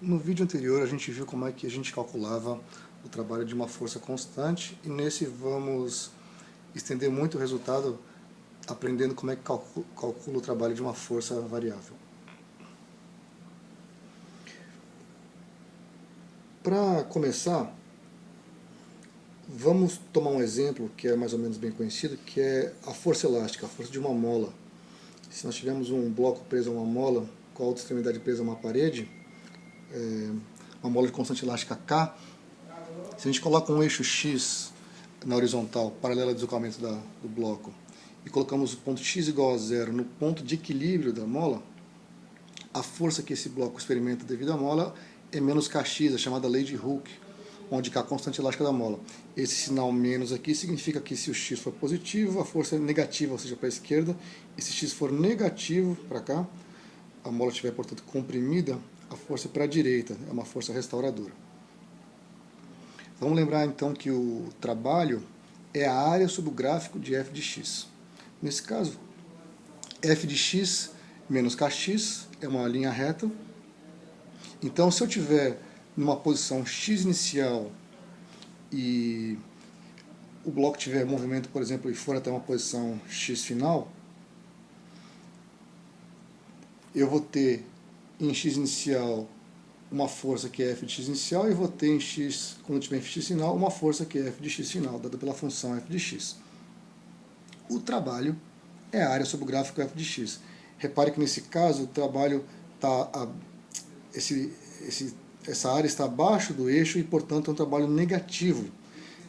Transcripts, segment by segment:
No vídeo anterior a gente viu como é que a gente calculava o trabalho de uma força constante e nesse vamos estender muito o resultado aprendendo como é que calcula o trabalho de uma força variável. Para começar, vamos tomar um exemplo que é mais ou menos bem conhecido, que é a força elástica, a força de uma mola. Se nós tivermos um bloco preso a uma mola com a outra extremidade presa a uma parede, uma mola de constante elástica K, se a gente coloca um eixo X na horizontal, paralelo ao deslocamento do bloco, e colocamos o ponto X igual a zero no ponto de equilíbrio da mola, a força que esse bloco experimenta devido à mola é menos Kx, a chamada lei de Hooke, onde K é a constante elástica da mola. Esse sinal menos aqui significa que se o X for positivo, a força é negativa, ou seja, para a esquerda, e se X for negativo para cá, a mola estiver, portanto, comprimida, a força é para a direita, é uma força restauradora. Vamos lembrar então que o trabalho é a área sobre o gráfico de f de x. Nesse caso, f de x menos kx é uma linha reta. Então, se eu tiver numa posição x inicial e o bloco tiver movimento, por exemplo, e for até uma posição x final, eu vou ter em x inicial uma força que é f de x inicial e vou ter em x, quando eu tiver em x final, uma força que é f de x final, dada pela função f de x. O trabalho é a área sobre o gráfico f de x. Repare que nesse caso o trabalho está, essa área está abaixo do eixo e, portanto, é um trabalho negativo,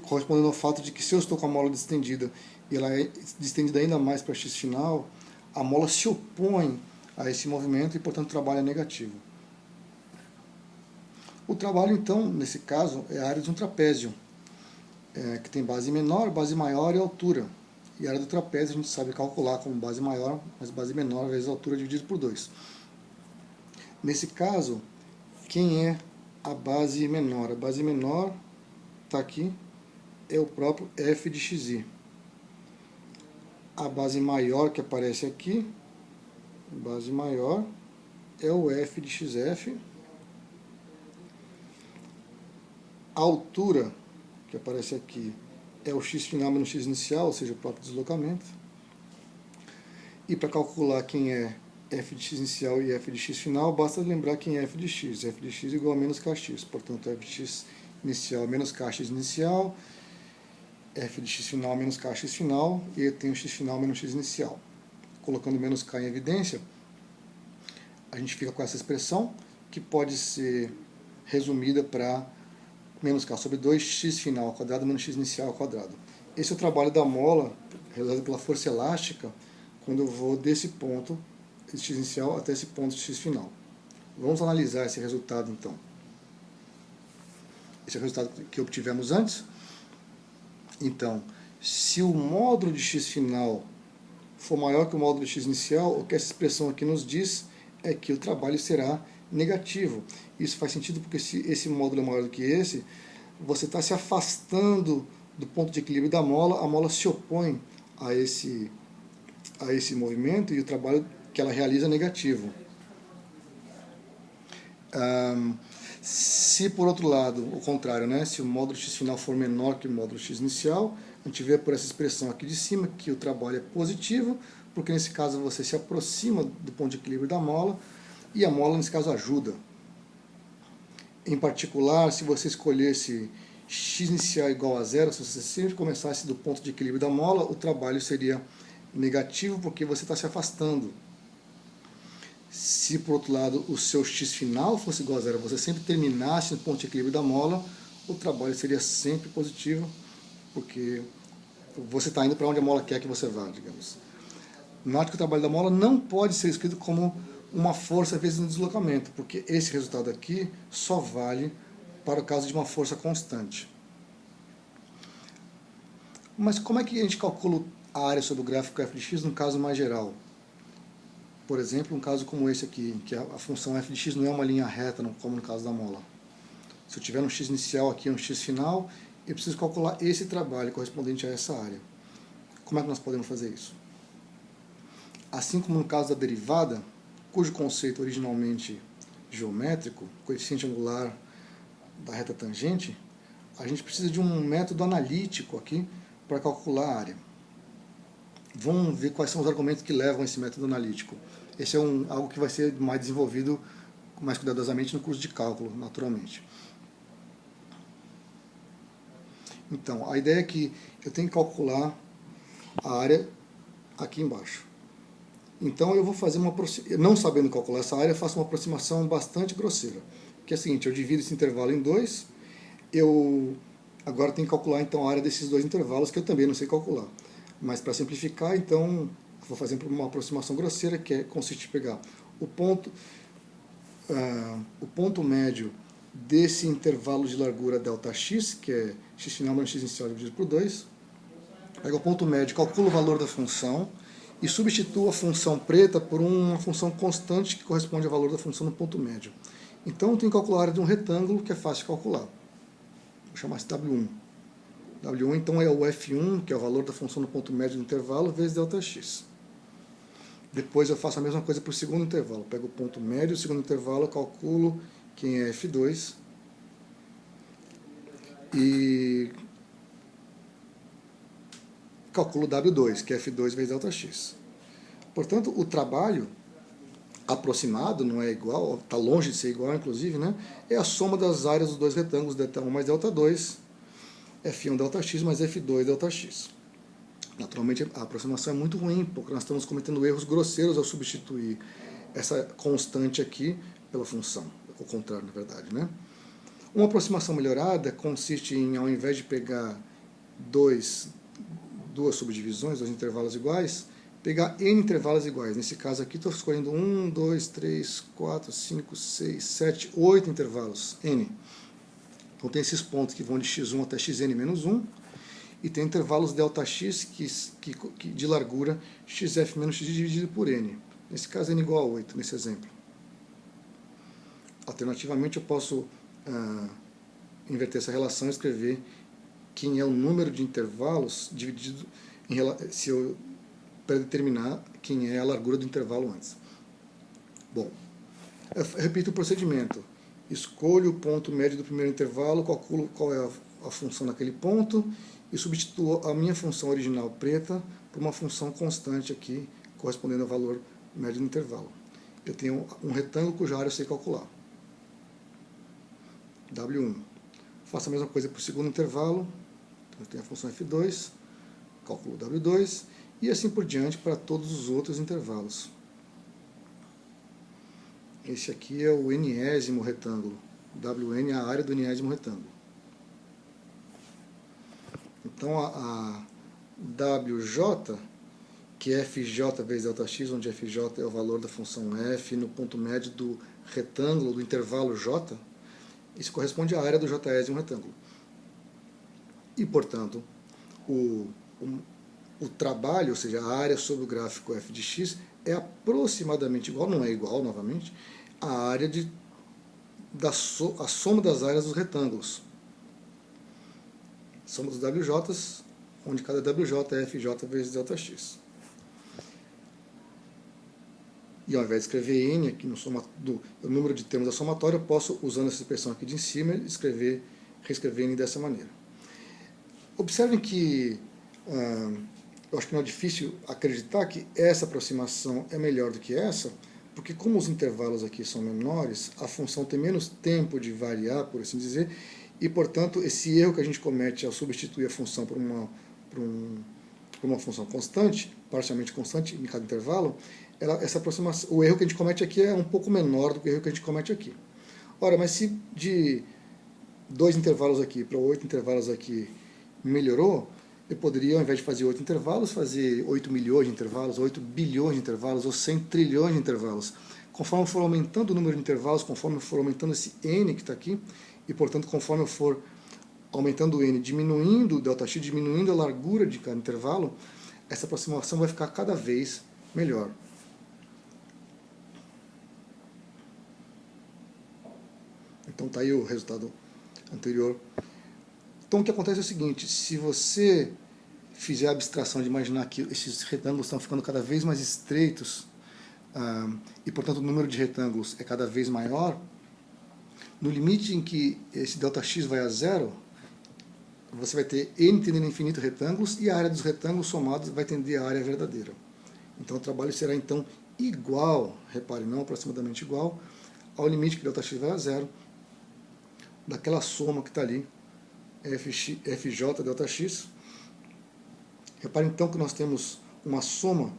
correspondendo ao fato de que se eu estou com a mola distendida e ela é distendida ainda mais para x final, a mola se opõe a esse movimento e, portanto, o trabalho é negativo. O trabalho, então, nesse caso, é a área de um trapézio, que tem base menor, base maior e altura. E a área do trapézio a gente sabe calcular como base maior, mas base menor vezes a altura dividido por 2. Nesse caso, quem é a base menor? A base menor está aqui, é o próprio f de xi. A base maior que aparece aqui, base maior, é o f de xf. A altura que aparece aqui é o x final menos x inicial, ou seja, o próprio deslocamento. E para calcular quem é f de x inicial e f de x final, basta lembrar quem é f de x. F de x igual a menos kx. Portanto, f de x inicial menos kx inicial, f de x final menos kx final, e eu tenho x final menos x inicial. Colocando menos k em evidência, a gente fica com essa expressão, que pode ser resumida para menos k sobre 2, x final ao quadrado menos x inicial ao quadrado. Esse é o trabalho da mola, realizado pela força elástica, quando eu vou desse ponto, x inicial, até esse ponto de x final. Vamos analisar esse resultado, então. Esse é o resultado que obtivemos antes. Então, se o módulo de x final for maior que o módulo de x inicial, o que essa expressão aqui nos diz é que o trabalho será negativo. Isso faz sentido porque se esse módulo é maior do que esse, você está se afastando do ponto de equilíbrio da mola, a mola se opõe a esse movimento e o trabalho que ela realiza é negativo. Se por outro lado, o contrário, né, se o módulo x final for menor que o módulo x inicial, a gente vê por essa expressão aqui de cima que o trabalho é positivo, porque nesse caso você se aproxima do ponto de equilíbrio da mola, e a mola nesse caso ajuda. Em particular, se você escolhesse x inicial igual a zero, se você sempre começasse do ponto de equilíbrio da mola, o trabalho seria negativo porque você está se afastando. Se, por outro lado, o seu x final fosse igual a zero, você sempre terminasse no ponto de equilíbrio da mola, o trabalho seria sempre positivo, porque você está indo para onde a mola quer que você vá, digamos. Note que o trabalho da mola não pode ser escrito como uma força vezes um deslocamento, porque esse resultado aqui só vale para o caso de uma força constante. Mas como é que a gente calcula a área sobre o gráfico f de x num caso mais geral? Por exemplo, um caso como esse aqui, que a função f de x não é uma linha reta, como no caso da mola. Se eu tiver um x inicial aqui e um x final, eu preciso calcular esse trabalho correspondente a essa área. Como é que nós podemos fazer isso? Assim como no caso da derivada, cujo conceito originalmente geométrico, coeficiente angular da reta tangente, a gente precisa de um método analítico aqui para calcular a área. Vamos ver quais são os argumentos que levam a esse método analítico. Esse é algo que vai ser mais desenvolvido mais cuidadosamente no curso de cálculo, naturalmente. Então, a ideia é que eu tenho que calcular a área aqui embaixo. Então eu vou fazer não sabendo calcular essa área, eu faço uma aproximação bastante grosseira. Que é a seguinte, eu divido esse intervalo em dois, eu agora tenho que calcular então a área desses dois intervalos, que eu também não sei calcular. Mas para simplificar, então, eu vou fazer uma aproximação grosseira, que consiste em pegar o ponto médio desse intervalo de largura ΔX, que é x final menos x inicial dividido por 2, pego o ponto médio, calculo o valor da função e substituo a função preta por uma função constante que corresponde ao valor da função no ponto médio. Então eu tenho que calcular a área de um retângulo, que é fácil de calcular. Vou chamar esse W1. W1 então é o F1, que é o valor da função no ponto médio do intervalo, vezes ΔX. Depois eu faço a mesma coisa para o segundo intervalo. Pego o ponto médio do segundo intervalo, calculo quem é F2 e calculo W2, que é F2 vezes ΔX. Portanto, o trabalho aproximado, não é igual, está longe de ser igual, inclusive, né? É a soma das áreas dos dois retângulos, ΔX mais ΔX, F1 ΔX mais F2 ΔX. Naturalmente, a aproximação é muito ruim, porque nós estamos cometendo erros grosseiros ao substituir essa constante aqui pela função. Ao contrário, na verdade, né? Uma aproximação melhorada consiste em, ao invés de pegar duas subdivisões, dois intervalos iguais, pegar n intervalos iguais. Nesse caso aqui, estou escolhendo 1, 2, 3, 4, 5, 6, 7, 8 intervalos, n. Então tem esses pontos que vão de x1 até xn menos 1, e tem intervalos ΔX que de largura xf menos x dividido por n. Nesse caso, n igual a 8, nesse exemplo. Alternativamente, eu posso inverter essa relação e escrever quem é o número de intervalos dividido se eu predeterminar quem é a largura do intervalo antes. Bom, eu repito o procedimento. Escolho o ponto médio do primeiro intervalo, calculo qual é a função naquele ponto e substituo a minha função original preta por uma função constante aqui, correspondendo ao valor médio do intervalo. Eu tenho um retângulo cuja área eu sei calcular. W1. Faço a mesma coisa para o segundo intervalo. Então, eu tenho a função F2, calculo W2, e assim por diante para todos os outros intervalos. Esse aqui é o nésimo retângulo. Wn é a área do nésimo retângulo. Então, a WJ, que é FJ vezes ΔX, onde FJ é o valor da função f no ponto médio do retângulo, do intervalo J, isso corresponde à área do jésimo retângulo. E, portanto, o trabalho, ou seja, a área sobre o gráfico f de x, é aproximadamente igual, não é igual, novamente, à área a soma das áreas dos retângulos. Soma dos WJs, onde cada WJ é FJ vezes ΔX. E ao invés de escrever n aqui no número de termos da somatória, eu posso, usando essa expressão aqui de cima, reescrever n dessa maneira. Observem que eu acho que não é difícil acreditar que essa aproximação é melhor do que essa, porque como os intervalos aqui são menores, a função tem menos tempo de variar, por assim dizer, e, portanto, esse erro que a gente comete ao substituir a função por uma função constante, parcialmente constante em cada intervalo, essa aproximação, o erro que a gente comete aqui é um pouco menor do que o erro que a gente comete aqui. Ora, mas se de 2 intervalos aqui para 8 intervalos aqui melhorou, eu poderia, ao invés de fazer 8 intervalos, fazer 8 milhões de intervalos, 8 bilhões de intervalos, ou 100 trilhões de intervalos. Conforme eu for aumentando o número de intervalos, conforme eu for aumentando esse n que está aqui, e, portanto, conforme eu for aumentando o n, diminuindo o ΔX, diminuindo a largura de cada intervalo, essa aproximação vai ficar cada vez melhor. Então está aí o resultado anterior. Então o que acontece é o seguinte: se você fizer a abstração de imaginar que esses retângulos estão ficando cada vez mais estreitos, e, portanto, o número de retângulos é cada vez maior, no limite em que esse ΔX vai a zero, você vai ter n tendendo a infinito retângulos e a área dos retângulos somados vai tender à área verdadeira. Então o trabalho será então igual, repare, não aproximadamente igual, ao limite que ΔX vai a zero, daquela soma que está ali, FJ ΔX. Repare então que nós temos uma soma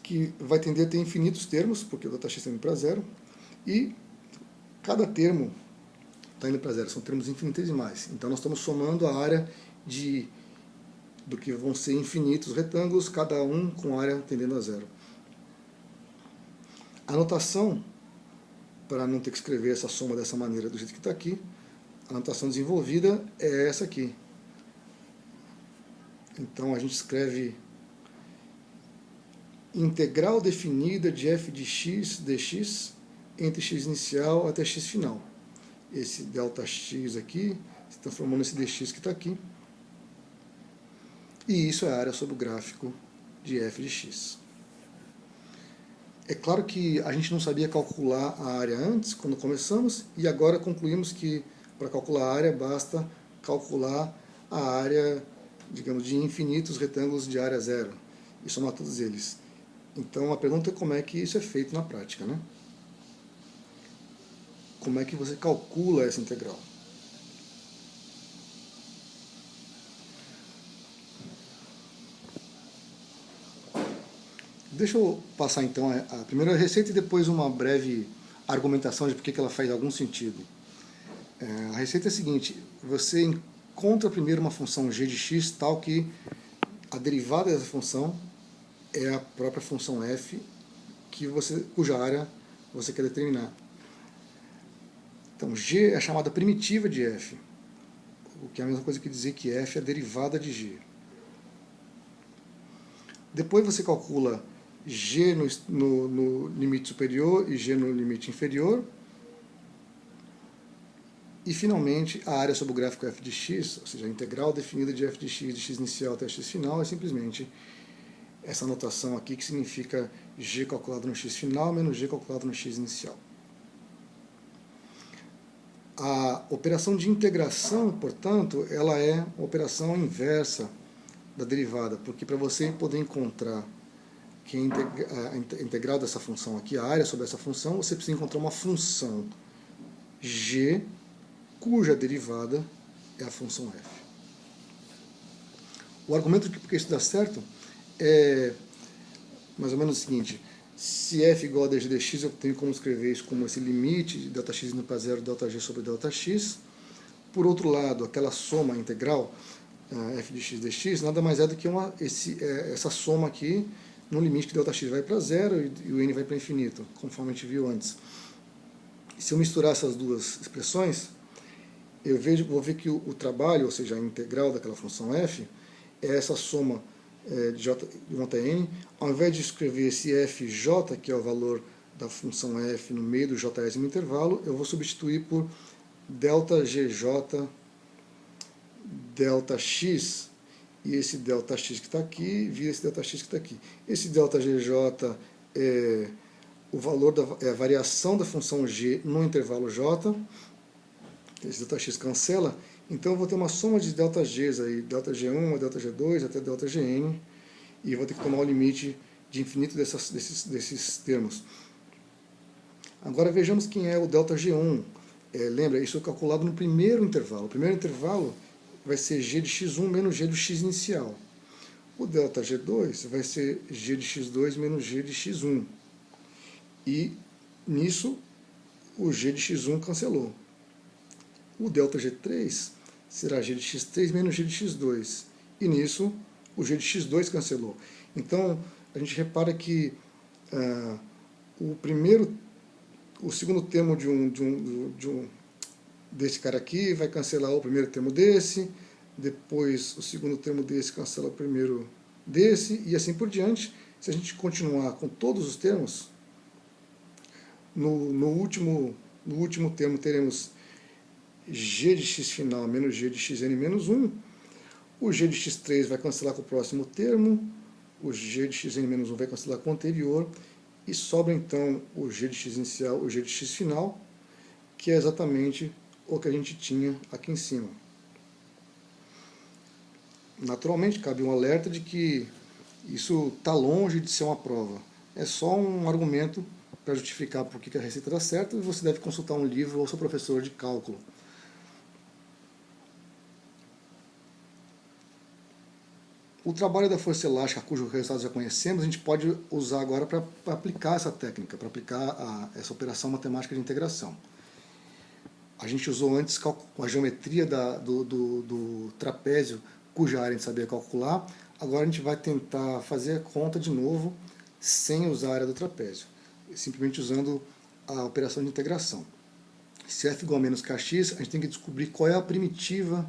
que vai tender a ter infinitos termos, porque o ΔX está indo para zero, e cada termo está indo para zero, são termos infinitesimais. Então nós estamos somando a área do que vão ser infinitos retângulos, cada um com área tendendo a zero. A notação, para não ter que escrever essa soma dessa maneira do jeito que está aqui, a notação desenvolvida é essa aqui. Então a gente escreve integral definida de f de x dx entre x inicial até x final. Esse ΔX aqui se transformou nesse dx que está aqui. E isso é a área sobre o gráfico de f de x. É claro que a gente não sabia calcular a área antes, quando começamos, e agora concluímos que para calcular a área basta calcular a área, digamos, de infinitos retângulos de área zero e somar todos eles. Então a pergunta é como é que isso é feito na prática, né? Como é que você calcula essa integral? Deixa eu passar então a primeira receita e depois uma breve argumentação de por que ela faz algum sentido. A receita é a seguinte: você encontra primeiro uma função g de x tal que a derivada dessa função é a própria função f cuja área você quer determinar. Então g é a chamada primitiva de f, o que é a mesma coisa que dizer que f é a derivada de g. Depois você calcula g no limite superior e g no limite inferior. E, finalmente, a área sobre o gráfico f de x, ou seja, a integral definida de f de x inicial até x final, é simplesmente essa notação aqui que significa g calculado no x final menos g calculado no x inicial. A operação de integração, portanto, ela é uma operação inversa da derivada, porque para você poder encontrar que a integral dessa função aqui, a área sobre essa função, você precisa encontrar uma função g cuja derivada é a função f. O argumento de por que isso dá certo é mais ou menos o seguinte: se f igual a dg dx, eu tenho como escrever isso como esse limite de ΔX indo para zero, ΔG sobre ΔX. Por outro lado, aquela soma integral, f de x dx, nada mais é do que essa soma aqui, no limite que ΔX vai para zero e o n vai para infinito, conforme a gente viu antes. Se eu misturar essas duas expressões, vou ver que o trabalho, ou seja, a integral daquela função f, é essa soma de j até n. Ao invés de escrever esse fj, que é o valor da função f no meio do jésimo intervalo, eu vou substituir por ΔGJ ΔX, e esse ΔX que está aqui vira esse ΔX que está aqui. Esse ΔGJ é o valor é a variação da função g no intervalo j. Esse ΔX cancela, então eu vou ter uma soma de ΔGs aí, ΔG1, ΔG2 até ΔGn, e vou ter que tomar o limite de infinito desses termos. Agora vejamos quem é o ΔG1. Lembra, isso é calculado no primeiro intervalo. O primeiro intervalo vai ser g de x1 menos g do x inicial. O ΔG2 vai ser g de x2 menos g de x1. E nisso o g de x1 cancelou. O ΔG3 será g de x3 menos g de x2. E nisso o g de x2 cancelou. Então a gente repara que o segundo termo desse cara aqui vai cancelar o primeiro termo desse, depois o segundo termo desse cancela o primeiro desse, e assim por diante. Se a gente continuar com todos os termos, no último termo teremos g de x final menos g de xn menos 1, o g de x3 vai cancelar com o próximo termo, o g de xn menos 1 vai cancelar com o anterior, e sobra então o g de x inicial, o g de x final, que é exatamente o que a gente tinha aqui em cima. Naturalmente, cabe um alerta de que isso está longe de ser uma prova. É só um argumento para justificar por que a receita dá certo, e você deve consultar um livro ou seu professor de cálculo. O trabalho da força elástica, cujo resultado já conhecemos, a gente pode usar agora para aplicar essa técnica, para aplicar essa operação matemática de integração. A gente usou antes a geometria do trapézio, cuja área a gente sabia calcular. Agora a gente vai tentar fazer a conta de novo, sem usar a área do trapézio, simplesmente usando a operação de integração. Se f igual a menos kx, a gente tem que descobrir qual é a primitiva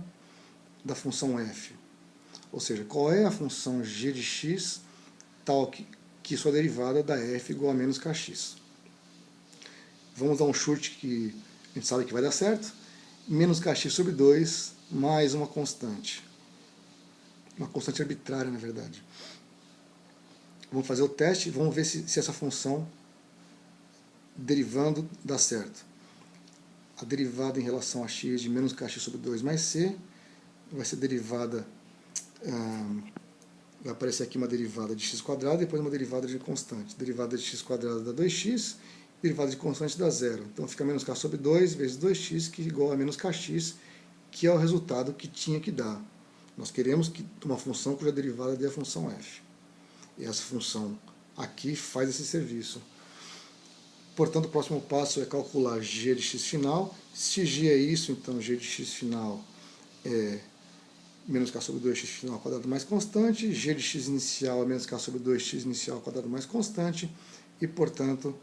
da função f. Ou seja, qual é a função g de x tal que sua derivada da f igual a menos kx. Vamos dar um chute que a gente sabe que vai dar certo. Menos kx sobre 2 mais uma constante arbitrária, na verdade. Vamos fazer o teste e vamos ver se essa função derivando dá certo. A derivada em relação a x de menos kx sobre 2 mais c vai ser derivada, vai aparecer aqui uma derivada de x quadrado e depois uma derivada de constante. Derivada de x quadrado dá 2x, derivada de constante dá 0. Então fica menos k sobre 2 vezes 2x, que é igual a menos kx, que é o resultado que tinha que dar. Nós queremos uma função cuja derivada dê a função f. E essa função aqui faz esse serviço. Portanto, o próximo passo é calcular g de x final. Se g é isso, então g de x final é menos k sobre 2x final ao quadrado mais constante. G de x inicial é menos k sobre 2x inicial ao quadrado mais constante. E, portanto,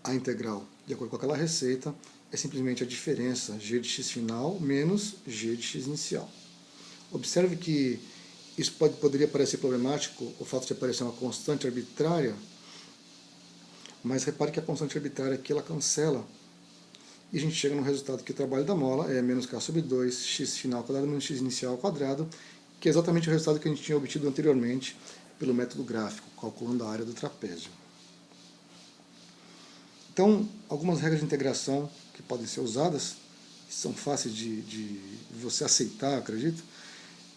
a integral, de acordo com aquela receita, é simplesmente a diferença g de x final menos g de x inicial. Observe que isso poderia parecer problemático, o fato de aparecer uma constante arbitrária, mas repare que a constante arbitrária aqui ela cancela, e a gente chega no resultado que o trabalho da mola é menos k sobre 2, x final ao quadrado menos x inicial ao quadrado, que é exatamente o resultado que a gente tinha obtido anteriormente pelo método gráfico, calculando a área do trapézio. Então, algumas regras de integração que podem ser usadas, que são fáceis de você aceitar, acredito,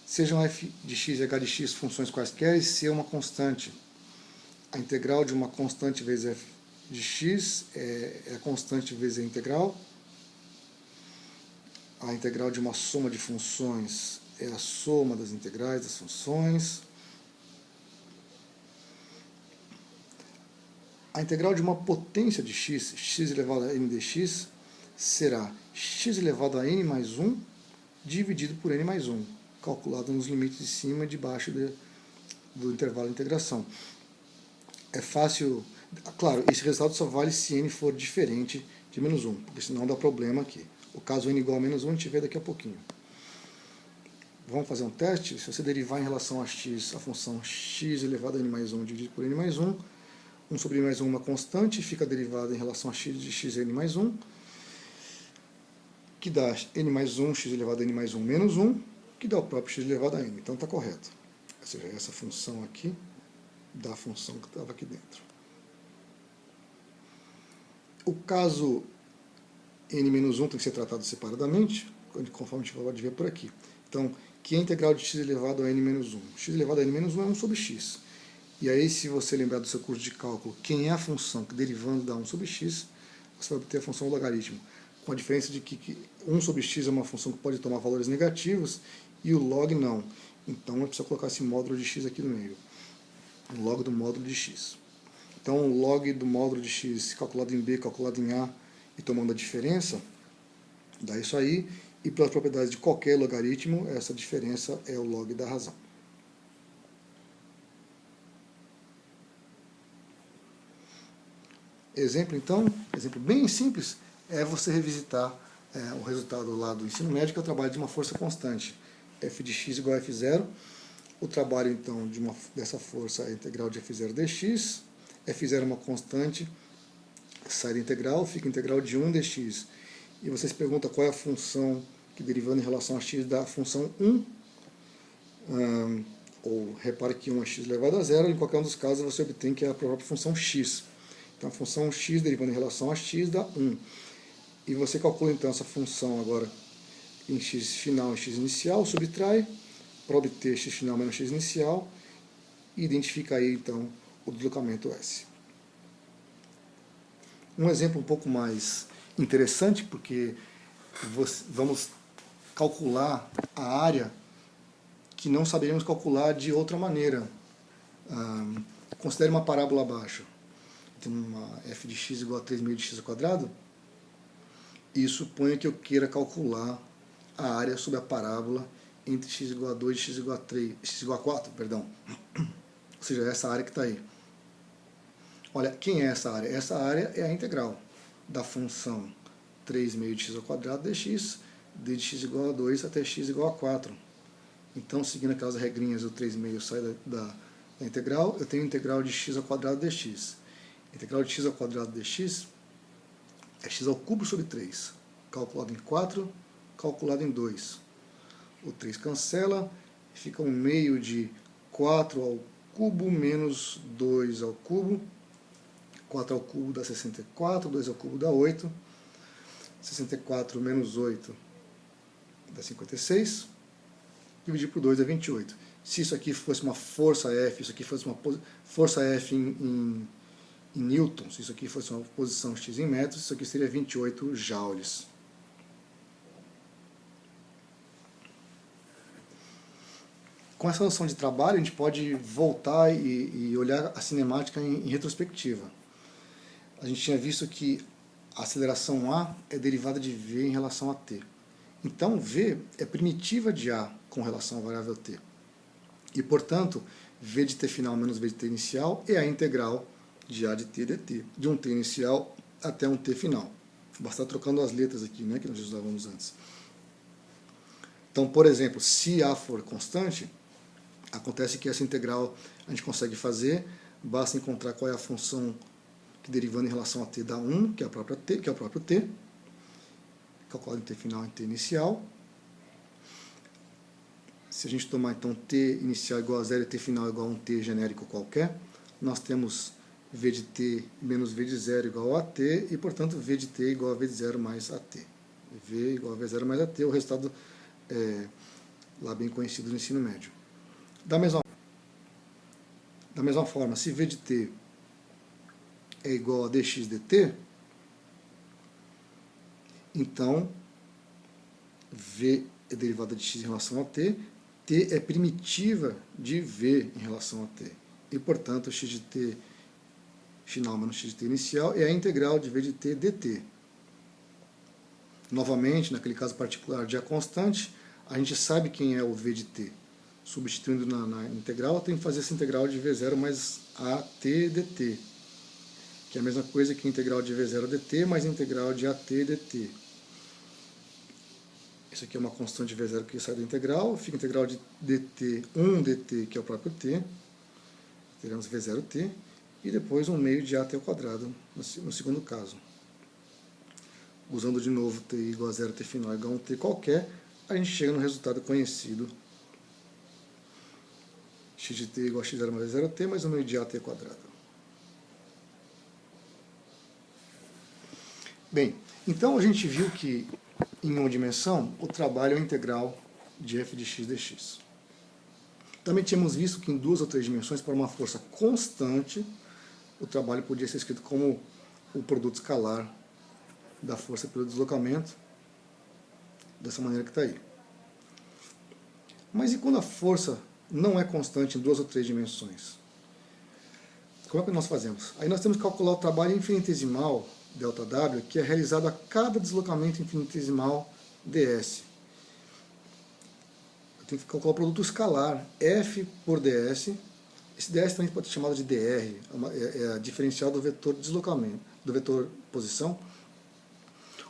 sejam f de x e h de x funções quaisquer e c é uma constante. A integral de uma constante vezes f de x é a constante vezes a integral. A integral de uma soma de funções é a soma das integrais das funções. A integral de uma potência de x, x elevado a n dx, será x elevado a n mais 1 dividido por n mais 1, calculado nos limites de cima e de baixo do intervalo de integração. É fácil, claro, esse resultado só vale se n for diferente de menos 1, porque senão dá problema aqui. O caso n igual a menos 1 a gente vê daqui a pouquinho. Vamos fazer um teste. Se você derivar em relação a x a função x elevado a n mais 1 dividido por n mais 1, 1 sobre n mais 1 é uma constante, fica derivada em relação a x de xn mais 1, que dá n mais 1, x elevado a n mais 1 menos 1, que dá o próprio x elevado a n. Então está correto. Ou seja, essa função aqui da função que estava aqui dentro. O caso n menos 1 tem que ser tratado separadamente, conforme a gente vai ver por aqui. Então, que é a integral de x elevado a n menos 1? X elevado a n menos 1 é 1 sobre x. E aí, se você lembrar do seu curso de cálculo, quem é a função que derivando dá 1 sobre x, você vai obter a função logaritmo, com a diferença de que 1 sobre x é uma função que pode tomar valores negativos e o log não. Então, eu preciso colocar esse módulo de x aqui no meio. O log do módulo de x. Então, o log do módulo de x calculado em b, calculado em a, e tomando a diferença, dá isso aí. E pelas propriedades de qualquer logaritmo, essa diferença é o log da razão. Exemplo, então, exemplo bem simples, é você revisitar o resultado lá do ensino médio, que é o trabalho de uma força constante. F de x igual a F0. O trabalho, então, dessa força é a integral de F0 dx. F0 é uma constante, sai da integral, fica a integral de 1 dx. E você se pergunta qual é a função que, derivando em relação a x, dá a função 1. ou repare que 1 é x elevado a zero, em qualquer um dos casos você obtém que é a própria função x. Então a função x derivando em relação a x dá 1. E você calcula então essa função agora em x final e x inicial, subtrai para obter x final menos x inicial e identifica aí então o deslocamento S. Um exemplo um pouco mais interessante, porque vamos calcular a área que não saberíamos calcular de outra maneira. Considere uma parábola abaixo. Tem uma f de x igual a 3 meio de x ao quadrado, e suponha que eu queira calcular a área sobre a parábola entre x igual a 2 e x igual a 3, x igual a 4, perdão. Ou seja, essa área que está aí. Olha, quem é essa área? Essa área é a integral da função 3 meio de x ao quadrado dx, de x igual a 2 até x igual a 4. Então, seguindo aquelas regrinhas, o 3 meio sai da integral, eu tenho a integral de x ao quadrado dx. A integral de x ao quadrado dx é x ao cubo sobre 3, calculado em 4, calculado em 2. O 3 cancela, fica 1 meio de 4 ao cubo menos 2 ao cubo. 4 ao cubo dá 64, 2 ao cubo dá 8. 64 menos 8 dá 56. Dividir por 2 é 28. Se isso aqui fosse uma força F, isso aqui fosse uma força F em Newton, se isso aqui fosse uma posição x em metros, isso aqui seria 28 joules. Com essa noção de trabalho, a gente pode voltar e olhar a cinemática em retrospectiva. A gente tinha visto que a aceleração A é derivada de V em relação a t. Então, V é primitiva de A com relação à variável t. E, portanto, V de t final menos V de t inicial é a integral de A de t dt, de um t inicial até um t final. Basta trocando as letras aqui, né, que nós usávamos antes. Então, por exemplo, se A for constante, acontece que essa integral a gente consegue fazer, basta encontrar qual é a função que derivando em relação a t dá 1, que é a própria t, que é o próprio t, calculado em t final e t inicial. Se a gente tomar então t inicial igual a 0 e t final igual a um t genérico qualquer, nós temos v de t menos v de 0 igual a t, e portanto v de t igual a v de 0 mais at. V igual a v0 mais at, o resultado lá bem conhecido no ensino médio. Da mesma forma, se v de t é igual a dx dt, então v é derivada de x em relação a t, t é primitiva de v em relação a t. E, portanto, x de t final menos x de t inicial é a integral de v de t dt. Novamente, naquele caso particular de A constante, a gente sabe quem é o v de t. Substituindo na integral, tem que fazer essa integral de v0 mais at dt, que é a mesma coisa que a integral de v0 dt mais a integral de at dt. Isso aqui é uma constante v0 que sai da integral, fica a integral de dt, 1 dt, que é o próprio t, teremos v0t, e depois 1 meio de at ao quadrado, no segundo caso. Usando de novo t igual a 0, t final igual a um t qualquer, a gente chega no resultado conhecido, x de t igual a x0 mais 0t, mais 1 meio de at ao quadrado. Bem, então a gente viu que em uma dimensão o trabalho é integral de f de x dx. Também tínhamos visto que em 2 ou 3 dimensões, para uma força constante, o trabalho podia ser escrito como o produto escalar da força pelo deslocamento, dessa maneira que está aí. Mas e quando a força não é constante em 2 ou 3 dimensões? Como é que nós fazemos? Aí nós temos que calcular o trabalho infinitesimal, ΔW, que é realizado a cada deslocamento infinitesimal ds. Eu tenho que calcular o produto escalar, F por ds. Esse ds também pode ser chamado de dr, é a diferencial do vetor deslocamento, do vetor posição,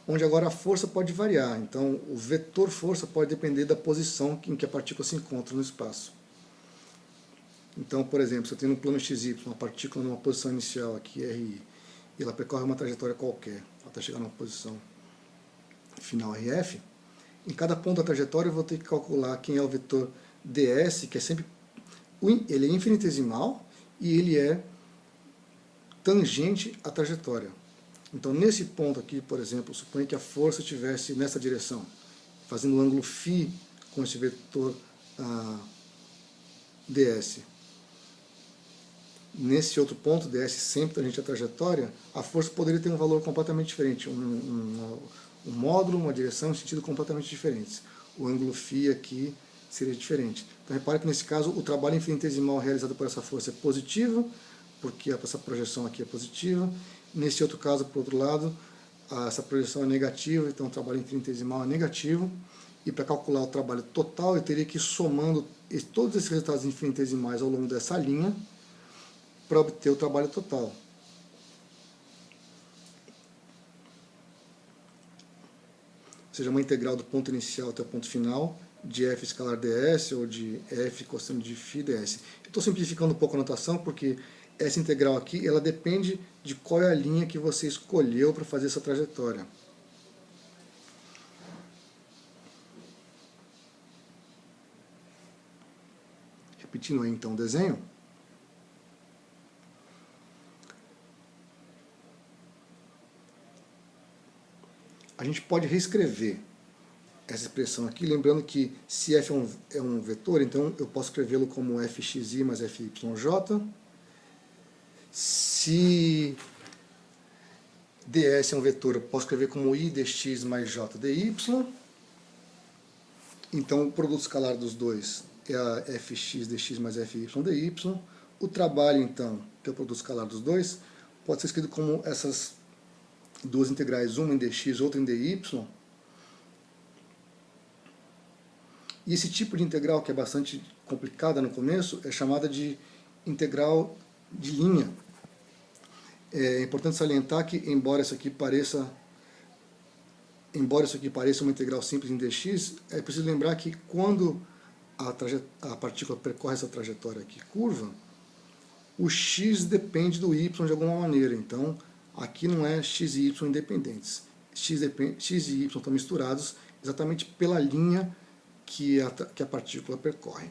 onde agora a força pode variar. Então, o vetor força pode depender da posição em que a partícula se encontra no espaço. Então, por exemplo, se eu tenho no plano XY uma partícula numa posição inicial, aqui RI, e ela percorre uma trajetória qualquer, até chegar numa posição final RF, em cada ponto da trajetória eu vou ter que calcular quem é o vetor ds, que é sempre Ele é infinitesimal e ele é tangente à trajetória. Então, nesse ponto aqui, por exemplo, suponha que a força estivesse nessa direção, fazendo o ângulo φ com esse vetor ds. Nesse outro ponto, ds sempre tangente à trajetória, a força poderia ter um valor completamente diferente, um módulo, uma direção em sentido completamente diferentes. O ângulo φ aqui seria diferente. Então, repare que nesse caso o trabalho infinitesimal realizado por essa força é positivo, porque essa projeção aqui é positiva. Nesse outro caso, por outro lado, essa projeção é negativa, então o trabalho infinitesimal é negativo. E para calcular o trabalho total, eu teria que ir somando todos esses resultados infinitesimais ao longo dessa linha para obter o trabalho total. Ou seja, uma integral do ponto inicial até o ponto final de f escalar ds ou de f cosseno de φ ds. Estou simplificando um pouco a notação porque essa integral aqui ela depende de qual é a linha que você escolheu para fazer essa trajetória. Repetindo aí então o desenho. A gente pode reescrever essa expressão aqui, lembrando que se f é um vetor, então eu posso escrevê-lo como fxi mais fyj. Se ds é um vetor, eu posso escrever como i dx mais j dy. Então o produto escalar dos dois é a fx dx mais fy dy. O trabalho, então, que é o produto escalar dos dois, pode ser escrito como essas duas integrais, uma em dx, outra em dy. E esse tipo de integral, que é bastante complicada no começo, é chamada de integral de linha. É importante salientar que, embora isso aqui pareça uma integral simples em dx, é preciso lembrar que quando a partícula percorre essa trajetória aqui curva, o x depende do y de alguma maneira. Então, aqui não é x e y independentes. X e y estão misturados exatamente pela linha que a partícula percorre.